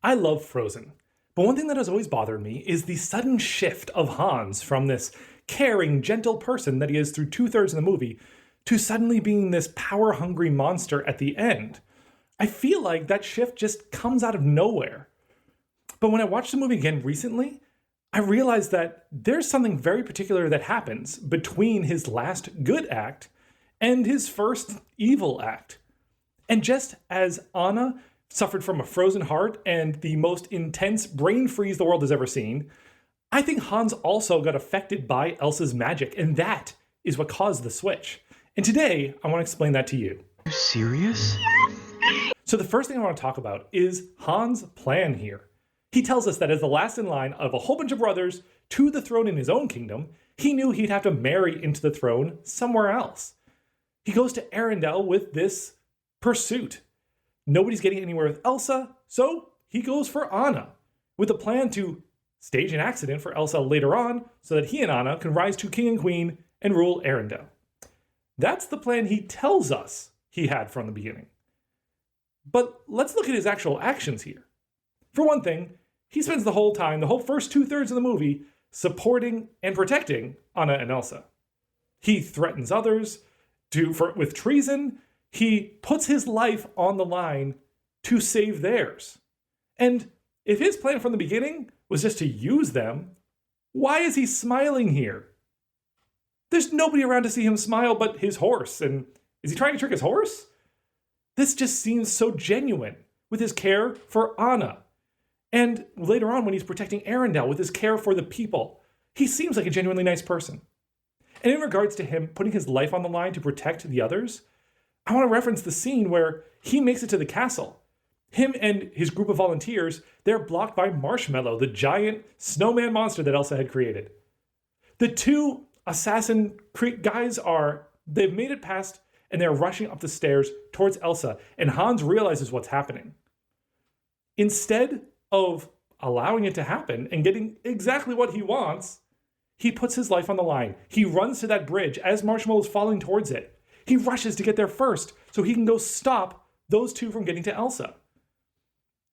I love Frozen, but one thing that has always bothered me is the sudden shift of Hans from this caring, gentle person that he is through two-thirds of the movie to suddenly being this power-hungry monster at the end. I feel like that shift just comes out of nowhere. But when I watched the movie again recently, I realized that there's something very particular that happens between his last good act and his first evil act. And just as Anna suffered from a frozen heart and the most intense brain freeze the world has ever seen, I think Hans also got affected by Elsa's magic, and that is what caused the switch. And today, I want to explain that to you. Are you serious? So the first thing I want to talk about is Hans' plan here. He tells us that as the last in line of a whole bunch of brothers to the throne in his own kingdom, he knew he'd have to marry into the throne somewhere else. He goes to Arendelle with this pursuit. Nobody's getting anywhere with Elsa, so he goes for Anna, with a plan to stage an accident for Elsa later on so that he and Anna can rise to king and queen and rule Arendelle. That's the plan he tells us he had from the beginning. But let's look at his actual actions here. For one thing, he spends the whole time, the whole first two-thirds of the movie, supporting and protecting Anna and Elsa. He threatens others with treason. He puts his life on the line to save theirs. And if his plan from the beginning was just to use them, why is he smiling here? There's nobody around to see him smile but his horse. And is he trying to trick his horse? This just seems so genuine with his care for Anna. And later on when he's protecting Arendelle with his care for the people, he seems like a genuinely nice person. And in regards to him putting his life on the line to protect the others, I want to reference the scene where he makes it to the castle. Him and his group of volunteers, they're blocked by Marshmallow, the giant snowman monster that Elsa had created. The two assassin guys they've made it past and they're rushing up the stairs towards Elsa, and Hans realizes what's happening. Instead of allowing it to happen and getting exactly what he wants, he puts his life on the line. He runs to that bridge as Marshmallow is falling towards it. He rushes to get there first so he can go stop those two from getting to Elsa.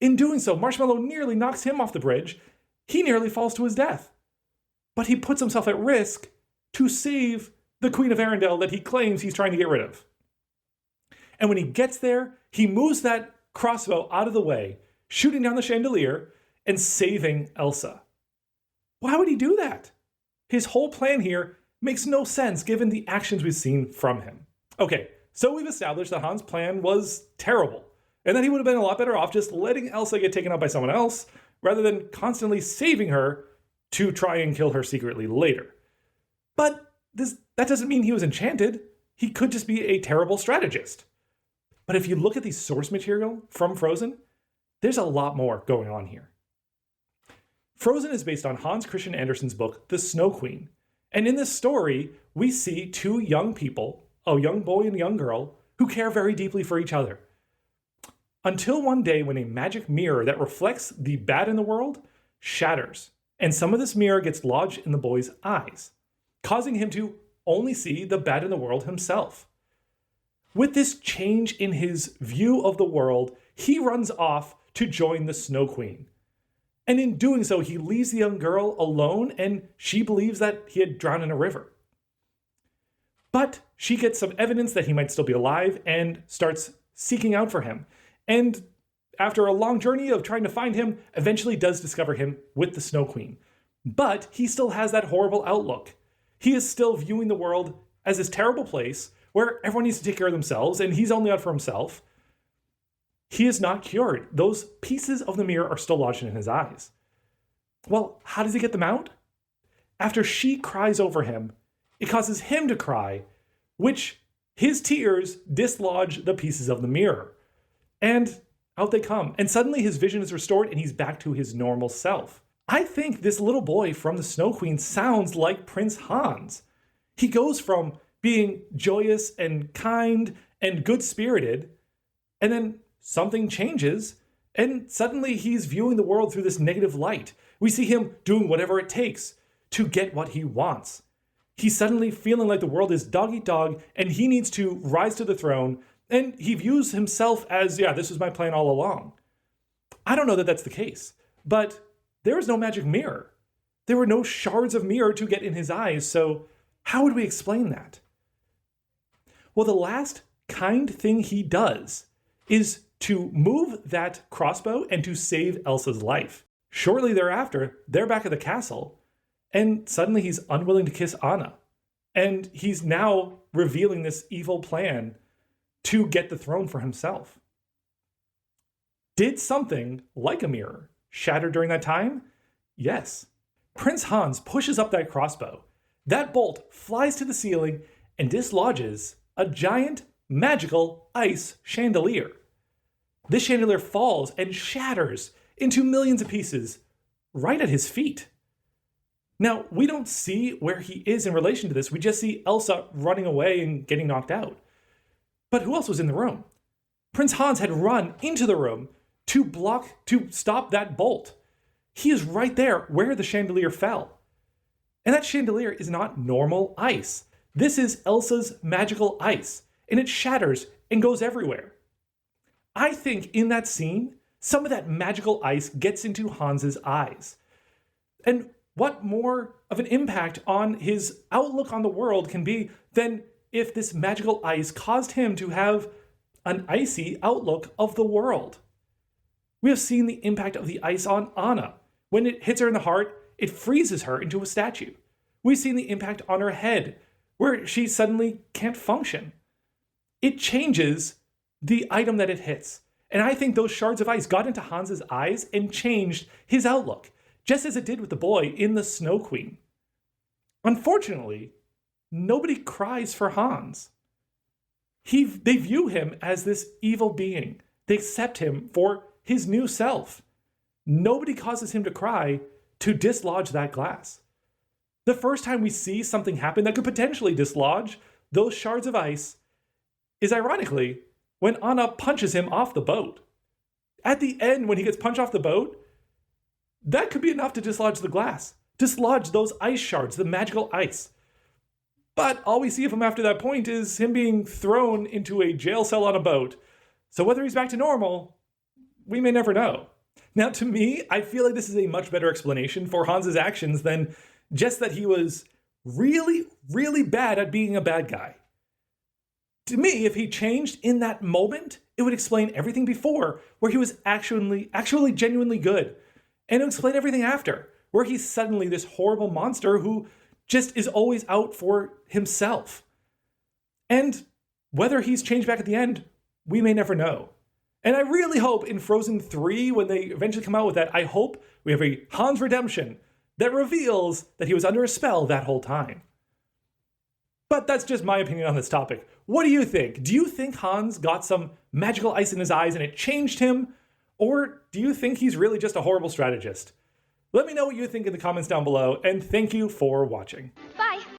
In doing so, Marshmallow nearly knocks him off the bridge. He nearly falls to his death. But he puts himself at risk to save the Queen of Arendelle that he claims he's trying to get rid of. And when he gets there, he moves that crossbow out of the way, shooting down the chandelier and saving Elsa. Why would he do that? His whole plan here makes no sense given the actions we've seen from him. Okay, so we've established that Hans' plan was terrible, and that he would have been a lot better off just letting Elsa get taken out by someone else, rather than constantly saving her to try and kill her secretly later. But that doesn't mean he was enchanted. He could just be a terrible strategist. But if you look at the source material from Frozen, there's a lot more going on here. Frozen is based on Hans Christian Andersen's book, The Snow Queen. And in this story, we see two young people, a young boy and a young girl, who care very deeply for each other. Until one day when a magic mirror that reflects the bad in the world shatters, and some of this mirror gets lodged in the boy's eyes, causing him to only see the bad in the world himself. With this change in his view of the world, he runs off to join the Snow Queen. And in doing so, he leaves the young girl alone, and she believes that he had drowned in a river. But she gets some evidence that he might still be alive and starts seeking out for him. And after a long journey of trying to find him, eventually does discover him with the Snow Queen. But he still has that horrible outlook. He is still viewing the world as this terrible place where everyone needs to take care of themselves, and he's only out for himself. He is not cured. Those pieces of the mirror are still lodged in his eyes. Well, how does he get them out? After she cries over him, it causes him to cry, which his tears dislodge the pieces of the mirror. And out they come. And suddenly his vision is restored and he's back to his normal self. I think this little boy from the Snow Queen sounds like Prince Hans. He goes from being joyous and kind and good-spirited, and then something changes, and suddenly he's viewing the world through this negative light. We see him doing whatever it takes to get what he wants. He's suddenly feeling like the world is dog-eat-dog, and he needs to rise to the throne, and he views himself as, this was my plan all along. I don't know that that's the case, but there was no magic mirror. There were no shards of mirror to get in his eyes, so how would we explain that? Well, the last kind thing he does is to move that crossbow and to save Elsa's life. Shortly thereafter, they're back at the castle, and suddenly he's unwilling to kiss Anna. And he's now revealing this evil plan to get the throne for himself. Did something like a mirror shatter during that time? Yes. Prince Hans pushes up that crossbow. That bolt flies to the ceiling and dislodges a giant magical ice chandelier. This chandelier falls and shatters into millions of pieces right at his feet. Now, we don't see where he is in relation to this. We just see Elsa running away and getting knocked out. But who else was in the room? Prince Hans had run into the room to stop that bolt. He is right there where the chandelier fell. And that chandelier is not normal ice. This is Elsa's magical ice, and it shatters and goes everywhere. I think in that scene, some of that magical ice gets into Hans's eyes. And what more of an impact on his outlook on the world can be than if this magical ice caused him to have an icy outlook of the world? We have seen the impact of the ice on Anna. When it hits her in the heart, it freezes her into a statue. We've seen the impact on her head, where she suddenly can't function. It changes the item that it hits. And I think those shards of ice got into Hans's eyes and changed his outlook, just as it did with the boy in the Snow Queen. Unfortunately, nobody cries for Hans. They view him as this evil being. They accept him for his new self. Nobody causes him to cry to dislodge that glass. The first time we see something happen that could potentially dislodge those shards of ice is, ironically, when Anna punches him off the boat. At the end, when he gets punched off the boat, that could be enough to dislodge the glass, dislodge those ice shards, the magical ice. But all we see of him after that point is him being thrown into a jail cell on a boat. So whether he's back to normal, we may never know. Now, to me, I feel like this is a much better explanation for Hans's actions than just that he was really, really bad at being a bad guy. To me, if he changed in that moment, it would explain everything before, where he was actually genuinely good. And it would explain everything after, where he's suddenly this horrible monster who just is always out for himself. And whether he's changed back at the end, we may never know. And I really hope in Frozen 3, when they eventually come out with that, I hope we have a Hans redemption that reveals that he was under a spell that whole time. But that's just my opinion on this topic. What do you think? Do you think Hans got some magical ice in his eyes and it changed him? Or do you think he's really just a horrible strategist? Let me know what you think in the comments down below, and thank you for watching. Bye!